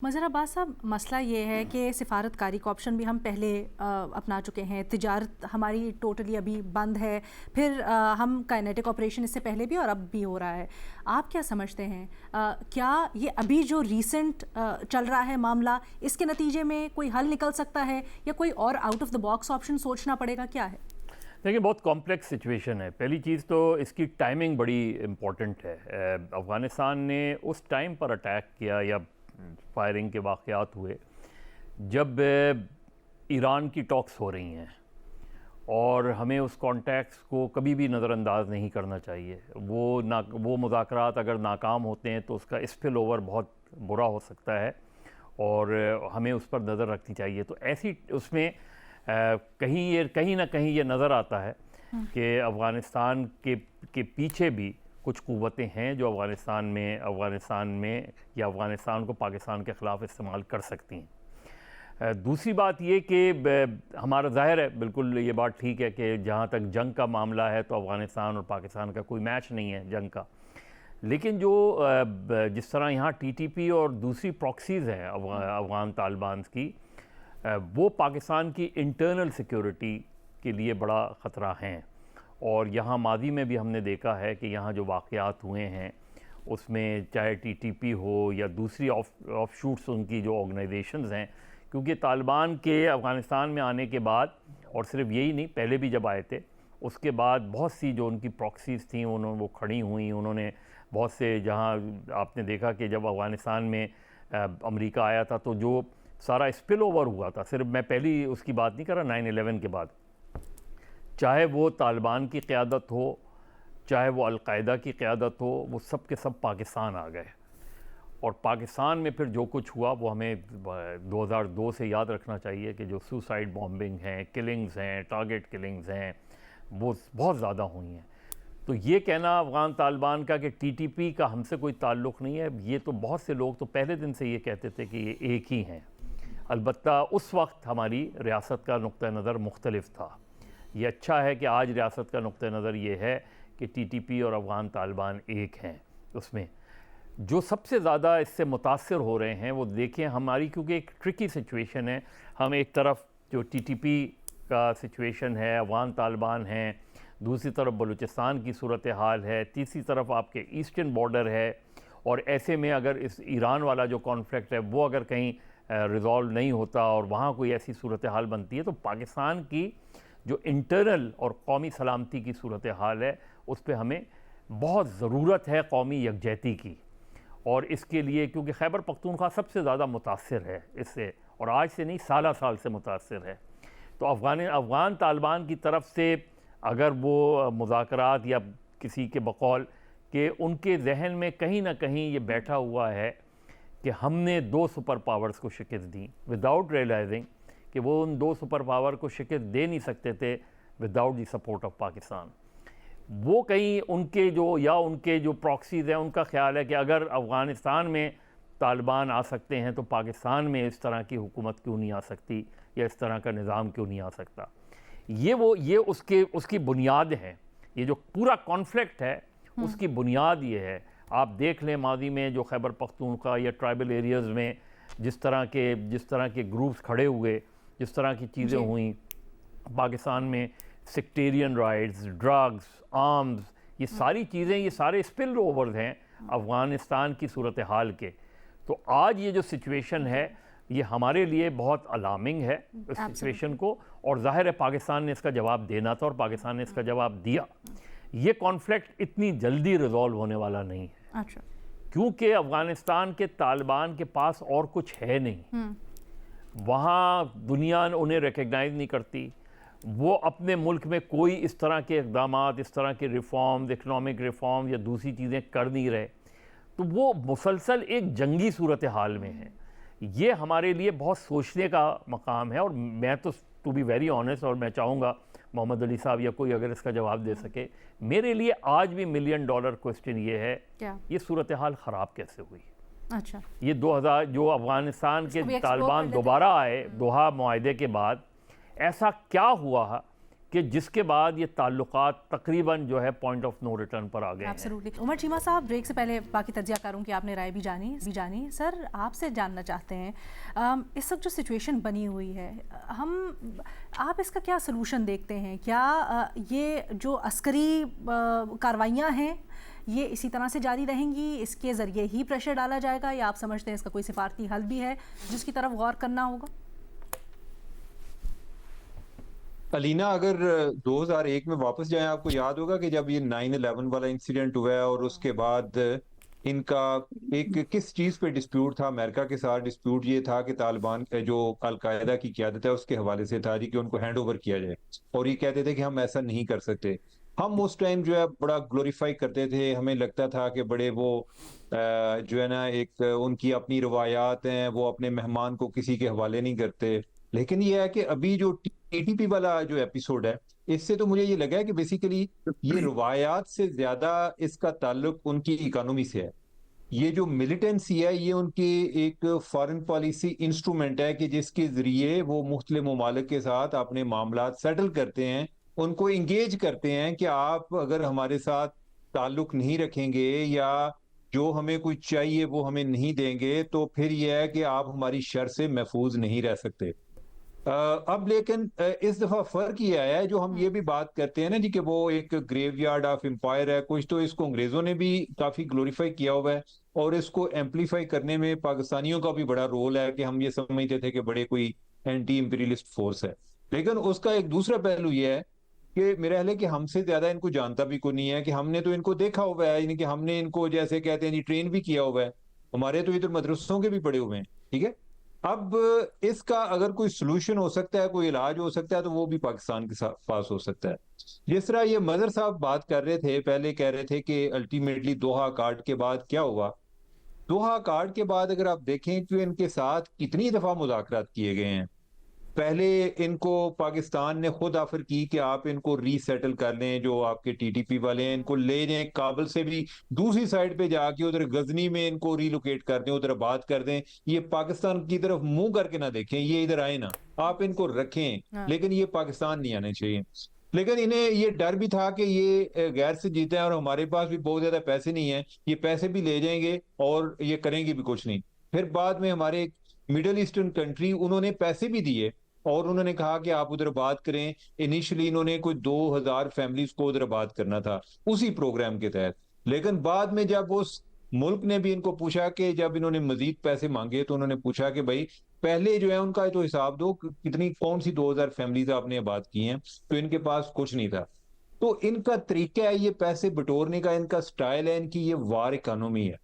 मज़हर अब्बास साहब, मसला ये है कि सिफारतकारी का ऑप्शन भी हम पहले अपना चुके हैं। तिजारत हमारी टोटली अभी बंद है। फिर हम काइनेटिक ऑपरेशन इससे पहले भी और अब भी हो रहा है। आप क्या समझते हैं, क्या ये अभी जो रीसेंट चल रहा है मामला, इसके नतीजे में कोई हल निकल सकता है या कोई और out of the box option सोचना पड़ेगा? क्या है? देखिए, बहुत कॉम्प्लेक्स सिचुएशन है। पहली चीज़ तो इसकी टाइमिंग बड़ी इम्पॉर्टेंट है। अफ़गानिस्तान ने उस टाइम पर अटैक किया या फायरिंग के वाक़यात हुए जब ईरान की टॉक्स हो रही हैं, और हमें उस कॉन्टेक्स्ट को कभी भी नज़रअंदाज नहीं करना चाहिए। वो मुज़ाकरात अगर नाकाम होते हैं तो उसका स्पिल ओवर बहुत बुरा हो सकता है और हमें उस पर नज़र रखनी चाहिए। तो ऐसी उसमें कहीं ना कहीं ये नज़र आता है कि अफ़गानिस्तान के पीछे भी कुछ क़ुव्वतें हैं जो अफ़गानिस्तान में या अफ़गानिस्तान को पाकिस्तान के ख़िलाफ़ इस्तेमाल कर सकती हैं। दूसरी बात ये कि हमारा ज़ाहिर है, बिल्कुल ये बात ठीक है कि जहाँ तक जंग का मामला है तो अफ़गानिस्तान और पाकिस्तान का कोई मैच नहीं है जंग का। लेकिन जो जिस तरह यहाँ TTP और दूसरी प्रॉक्सीज़ हैं अफ़गान तालिबान की, वो पाकिस्तान की इंटरनल सिक्योरिटी के लिए बड़ा ख़तरा हैं। और यहाँ मादी में भी हमने देखा है कि यहाँ जो वाक़यात हुए हैं उसमें चाहे TTP हो या दूसरी ऑफशूट्स उनकी जो ऑर्गेनाइजेशंस हैं, क्योंकि तालिबान के अफ़गानिस्तान में आने के बाद, और सिर्फ यही नहीं, पहले भी जब आए थे उसके बाद बहुत सी जो उनकी प्रॉक्सीज़ थी वो खड़ी हुई। उन्होंने बहुत से, जहाँ आपने देखा कि जब अफ़गानिस्तान में अमेरिका आया था तो जो सारा स्पिल ओवर हुआ था, सिर्फ मैं पहली उसकी बात नहीं कर रहा, 9/11 के बाद, चाहे वो तालिबान की क़यादत हो चाहे वो अलकायदा की क़यादत हो, वो सब के सब पाकिस्तान आ गए। और पाकिस्तान में फिर जो कुछ हुआ वो हमें 2002 से याद रखना चाहिए कि जो सुसाइड बॉम्बिंग हैं, किलिंग्स हैं, टारगेट किलिंग्स हैं, वो बहुत ज़्यादा हुई हैं। तो ये कहना अफ़गान तालिबान का कि TTP का हमसे कोई ताल्लुक़ नहीं है, ये तो बहुत से लोग तो पहले दिन से ये कहते थे कि ये एक ही हैं। अलबत्ता उस वक्त हमारी रियासत का नुक्ता नज़र मुख्तलिफ था। ये अच्छा है कि आज रियासत का नुक्ता नज़र ये है कि TTP और अफ़गान तालिबान एक हैं। उसमें जो सबसे ज़्यादा इससे मुतासर हो रहे हैं वो देखें हमारी, क्योंकि एक ट्रिकी सिचुएशन है। हम एक तरफ जो TTP का सिचुएशन है, अफ़गान तालिबान हैं, दूसरी तरफ बलूचिस्तान की सूरत हाल है, तीसरी तरफ आपके ईस्टर्न बॉर्डर है। और ऐसे में अगर इस ईरान वाला जो कॉन्फ्लिक्ट है वो अगर कहीं रिज़ॉल्व नहीं होता और वहाँ कोई ऐसी सूरत हाल बनती है तो पाकिस्तान की जो इंटरनल और कौमी सलामती की सूरत हाल है उस पर हमें बहुत ज़रूरत है कौमी यकजहती की। और इसके लिए, क्योंकि खैबर पख्तूनख्वा सबसे ज़्यादा मुतासर है इससे, और आज से नहीं, साल से मुतासर है। तो अफ़गान तालिबान की तरफ से अगर वो मुज़ाकरात या किसी के बकौल कि उनके जहन में कहीं ना कहीं ये बैठा हुआ है कि हमने 2 सुपर पावर्स को शिकस्त दी, विदाउट रियलाइजिंग कि वो उन 2 सुपर पावर को शिकस्त दे नहीं सकते थे without the support of Pakistan. वो कहीं उनके जो प्रॉक्सीज़ हैं उनका ख्याल है कि अगर अफ़गानिस्तान में तालिबान आ सकते हैं तो पाकिस्तान में इस तरह की हुकूमत क्यों नहीं आ सकती या इस तरह का निज़ाम क्यों नहीं आ सकता। ये उसकी बुनियाद है। ये जो पूरा कॉन्फ्लिक्ट है उसकी बुनियाद ये है। आप देख लें मादी में जो खैबर पख्तूनख्वा या ट्राइबल एरियाज़ में जिस तरह के ग्रुप्स खड़े हुए, जिस तरह की चीज़ें हुई पाकिस्तान में, सेक्टेरियन राइट्स, ड्रग्स, आर्म्स, ये सारी चीज़ें, ये सारे स्पिल ओवर्स हैं अफ़गानिस्तान की सूरत हाल के। तो आज ये जो सिचुएशन है ये हमारे लिए बहुत अलार्मिंग है इस सिचुएशन को, और ज़ाहिर है पाकिस्तान ने इसका जवाब देना था और पाकिस्तान ने इसका जवाब दिया। ये कॉन्फ्लिक्ट इतनी जल्दी रिजॉल्व होने वाला नहीं है। अच्छा। क्योंकि अफ़गानिस्तान के तालिबान के पास और कुछ है नहीं, वहाँ दुनिया उन्हें रिकग्नाइज़ नहीं करती। वो अपने मुल्क में कोई इस तरह के इक़दामात, इस तरह के रिफॉर्म्स, इकनॉमिक रिफॉर्म या दूसरी चीज़ें कर नहीं रहे। तो वो मुसलसल एक जंगी सूरत हाल में है। ये हमारे लिए बहुत सोचने का मकाम है। और मैं तो टू बी वेरी ऑनेस्ट, और मैं चाहूँगा मोहम्मद अली साहब या कोई अगर इसका जवाब दे सके, मेरे लिए आज भी $1 मिलियन क्वेश्चन ये है, ये सूरत हाल ख़राब कैसे हुई। अच्छा। ये 2000 जो अफ़गानिस्तान के तालिबान दोबारा आए दोहा मुआहदे के बाद, ऐसा क्या हुआ कि जिसके बाद ये ताल्लुकात तकरीबन जो है पॉइंट ऑफ नो रिटर्न पर आ गए हैं। एब्सोल्युटली। उमर चीमा साहब, ब्रेक से पहले बाकी तज्जियाकारों की आपने राय भी जानी। सर, आपसे जानना चाहते हैं, इस वक्त जो सिचुएशन बनी हुई है, आप इसका क्या सलूशन देखते हैं? क्या ये जो अस्करी कार्रवाइयाँ हैं ये इसी तरह से जारी रहेंगी, इसके ज़रिए ही प्रेशर डाला जाएगा, या आप समझते हैं इसका कोई सिफारती हल भी है जिसकी तरफ गौर करना होगा? अलीना, अगर 2001 में वापस जाएं, आपको याद होगा कि जब ये 9/11 वाला इंसिडेंट हुआ है और उसके बाद इनका एक किस चीज पे डिस्प्यूट था अमेरिका के साथ। डिस्प्यूट ये था कि तालिबान जो अलकायदा की क़यादत है उसके हवाले से था जी, कि उनको हैंड ओवर किया जाए, और ये कहते थे कि हम ऐसा नहीं कर सकते। हम उस टाइम जो है बड़ा ग्लोरीफाई करते थे, हमें लगता था कि बड़े वो जो है ना, एक उनकी अपनी रवायात हैं, वो अपने मेहमान को किसी के हवाले नहीं करते। लेकिन ये है कि अभी जो टीटीपी वाला जो एपिसोड है, इससे तो मुझे ये लगा है कि बेसिकली ये रवायात से ज्यादा इसका ताल्लुक उनकी इकोनॉमी से है। ये जो मिलिटेंसी है, ये उनकी एक फॉरेन पॉलिसी इंस्ट्रूमेंट है कि जिसके जरिए वो मुख्तलिफ ममालिक के साथ अपने मामला सेटल करते हैं, उनको इंगेज करते हैं कि आप अगर हमारे साथ ताल्लुक नहीं रखेंगे या जो हमें कुछ चाहिए वो हमें नहीं देंगे, तो फिर यह है कि आप हमारी शर से महफूज नहीं रह सकते। अब लेकिन इस दफा फर्क ये आया है, जो हम ये भी बात करते हैं ना जी कि वो एक ग्रेवयार्ड ऑफ एम्पायर है, कुछ तो इसको अंग्रेजों ने भी काफी ग्लोरीफाई किया हुआ है, और इसको एम्पलीफाई करने में पाकिस्तानियों का भी बड़ा रोल है कि हम ये समझते थे कि बड़े कोई एंटी इंपीरियलिस्ट फोर्स है। लेकिन उसका एक दूसरा पहलू ये है कि मेरा ख्याल है कि हमसे ज्यादा इनको जानता भी कोई नहीं है, कि हमने तो इनको देखा हुआ है, यानी कि हमने इनको जैसे कहते हैं जी ट्रेन भी किया हुआ है, हमारे तो इधर मदरसों के भी पड़े हुए हैं। ठीक है, अब इसका अगर कोई सोल्यूशन हो सकता है, कोई इलाज हो सकता है, तो वो भी पाकिस्तान के पास हो सकता है। जिस तरह ये मदर साहब बात कर रहे थे, पहले कह रहे थे कि अल्टीमेटली दोहा अकॉर्ड के बाद क्या हुआ। दोहा अकॉर्ड के बाद अगर आप देखें कि इनके साथ कितनी दफा मुज़ाकरात किए गए हैं। पहले इनको पाकिस्तान ने खुद ऑफर की कि आप इनको रीसेटल कर लें, जो आपके टीटीपी वाले हैं, इनको ले जाएं काबुल से भी दूसरी साइड पे जाके उधर गजनी में इनको रिलोकेट कर दें, उधर बात कर दें। ये पाकिस्तान की तरफ मुंह करके ना देखें, ये इधर आए ना, आप इनको रखें, लेकिन ये पाकिस्तान नहीं आने चाहिए। लेकिन इन्हें ये डर भी था कि ये गैर से जीते हैं और हमारे पास भी बहुत ज्यादा पैसे नहीं है, ये पैसे भी ले जाएंगे और ये करेंगे भी कुछ नहीं। फिर बाद में हमारे मिडल ईस्टर्न कंट्री, उन्होंने पैसे भी दिए और उन्होंने कहा कि आप उधर बात करें। इनिशियली इन्होंने कोई 2000 फैमिलीज को उधर बात करना था उसी प्रोग्राम के तहत। लेकिन बाद में जब उस मुल्क ने भी इनको पूछा कि जब इन्होंने मजीद पैसे मांगे, तो उन्होंने पूछा कि भाई पहले जो है उनका तो हिसाब दो, कितनी कौन सी 2000 फैमिलीज आपने बात की हैं। तो इनके पास कुछ नहीं था। तो इनका तरीका है ये पैसे बटोरने का, इनका स्टाइल है, इनकी ये वार इकोनॉमी है।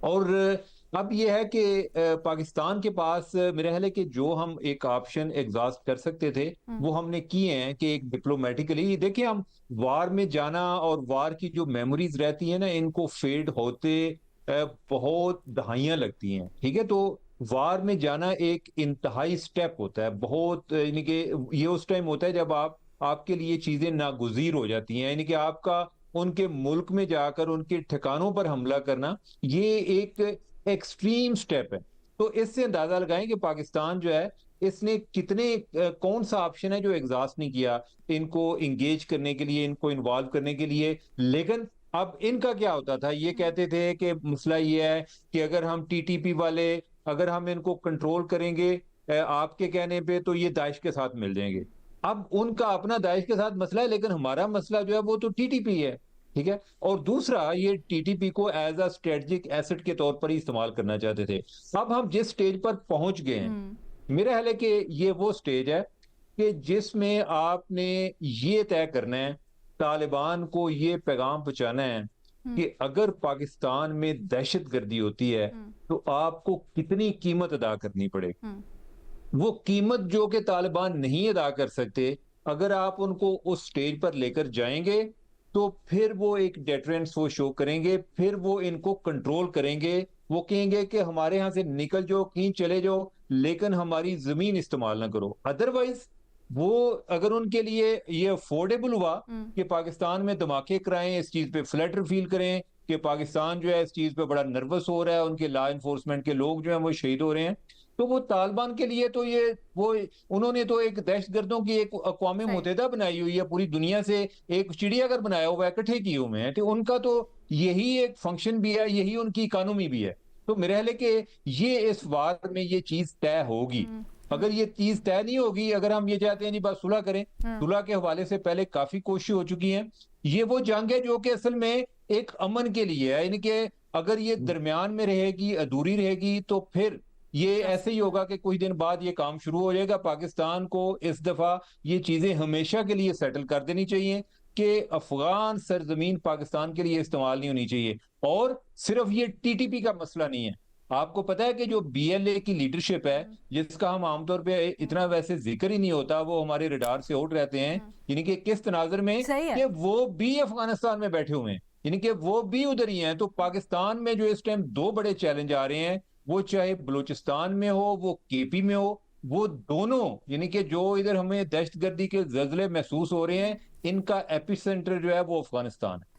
और अब ये है कि पाकिस्तान के पास मेरा ख्याल है कि जो हम एक ऑप्शन एग्जॉस्ट कर सकते थे वो हमने किए हैं, कि एक डिप्लोमेटिकली देखिए, हम वार में जाना और वार की जो मेमोरीज रहती है ना, इनको फेड होते बहुत दहाइयां लगती हैं। ठीक है, तो वार में जाना एक इंतहाई स्टेप होता है, बहुत, यानी कि ये उस टाइम होता है जब आपके लिए चीजें नागुज़ीर हो जाती हैं, यानी कि आपका उनके मुल्क में जाकर उनके ठिकानों पर हमला करना, ये एक एक्सट्रीम स्टेप है। तो इससे अंदाजा लगाएं कि पाकिस्तान जो है, इसने कितने कौन सा ऑप्शन है जो एग्जॉस्ट नहीं किया इनको इंगेज करने के लिए, इनको इन्वॉल्व करने के लिए। लेकिन अब इनका क्या होता था, ये कहते थे कि मसला ये है कि अगर हम टीटीपी वाले, अगर हम इनको कंट्रोल करेंगे आपके कहने पे, तो ये दाइश के साथ मिल जाएंगे। अब उनका अपना दाइश के साथ मसला है, लेकिन हमारा मसला जो है वो तो टीटीपी है। ठीक है, और दूसरा, ये टीटीपी को एज अ स्ट्रेटजिक एसेट के तौर पर ही इस्तेमाल करना चाहते थे। अब हम जिस स्टेज पर पहुंच गए हैं, मेरा ख्याल है कि ये वो स्टेज है कि जिसमें आपने ये तय करना है, तालिबान को ये पैगाम पहुंचाना है कि अगर पाकिस्तान में दहशतगर्दी होती है तो आपको कितनी कीमत अदा करनी पड़ेगी। वो कीमत जो कि तालिबान नहीं अदा कर सकते, अगर आप उनको उस स्टेज पर लेकर जाएंगे, तो फिर वो एक डेटरेंस वो शो करेंगे, फिर वो इनको कंट्रोल करेंगे। वो कहेंगे कि हमारे यहां से निकल जाओ, कहीं चले जाओ, लेकिन हमारी जमीन इस्तेमाल ना करो। अदरवाइज वो, अगर उनके लिए ये अफोर्डेबल हुआ कि पाकिस्तान में धमाके कराएं, इस चीज पे फ्लटर फील करें कि पाकिस्तान जो है इस चीज पे बड़ा नर्वस हो रहा है, उनके लॉ इन्फोर्समेंट के लोग जो है वो शहीद हो रहे हैं, तो वो तालिबान के लिए तो ये वो उन्होंने तो एक दहशतगर्दों की एक अक़वाम सही। मुत्तहिदा बनाई हुई है, पूरी दुनिया से एक चिड़ियाघर बनाया हुआ है, इकट्ठे किए हुए हैं, तो उनका तो यही एक फंक्शन भी है, यही उनकी इकोनॉमी भी है। तो मेरे ख्याल है कि ये इस वार में ये चीज तय होगी। अगर ये चीज तय नहीं होगी, अगर हम ये चाहते हैं जी बस सुलह करें, सुलह के हवाले से पहले काफी कोशिश हो चुकी हैं। ये वो जंग है जो कि असल में एक अमन के लिए है, यानी कि अगर ये दरमियान में रहेगी, अधूरी रहेगी, तो फिर ये ऐसे ही होगा कि कुछ दिन बाद ये काम शुरू हो जाएगा। पाकिस्तान को इस दफा ये चीजें हमेशा के लिए सेटल कर देनी चाहिए कि अफगान सरजमीन पाकिस्तान के लिए इस्तेमाल नहीं होनी चाहिए। और सिर्फ ये टीटीपी का मसला नहीं है, आपको पता है कि जो बीएलए की लीडरशिप है, जिसका हम आमतौर पे इतना वैसे जिक्र ही नहीं होता, वो हमारे रडार से आउट रहते हैं, यानी कि किस तनाजर में सही है। कि वो भी अफगानिस्तान में बैठे हुए हैं, यानी कि वो भी उधर ही हैं। तो पाकिस्तान में जो इस टाइम दो बड़े चैलेंज आ रहे हैं, वो चाहे बलूचिस्तान में हो, वो केपी में हो, वो दोनों यानी कि जो इधर हमें दहशतगर्दी के जल्जले महसूस हो रहे हैं, इनका एपिसेंटर जो है वो अफगानिस्तान है।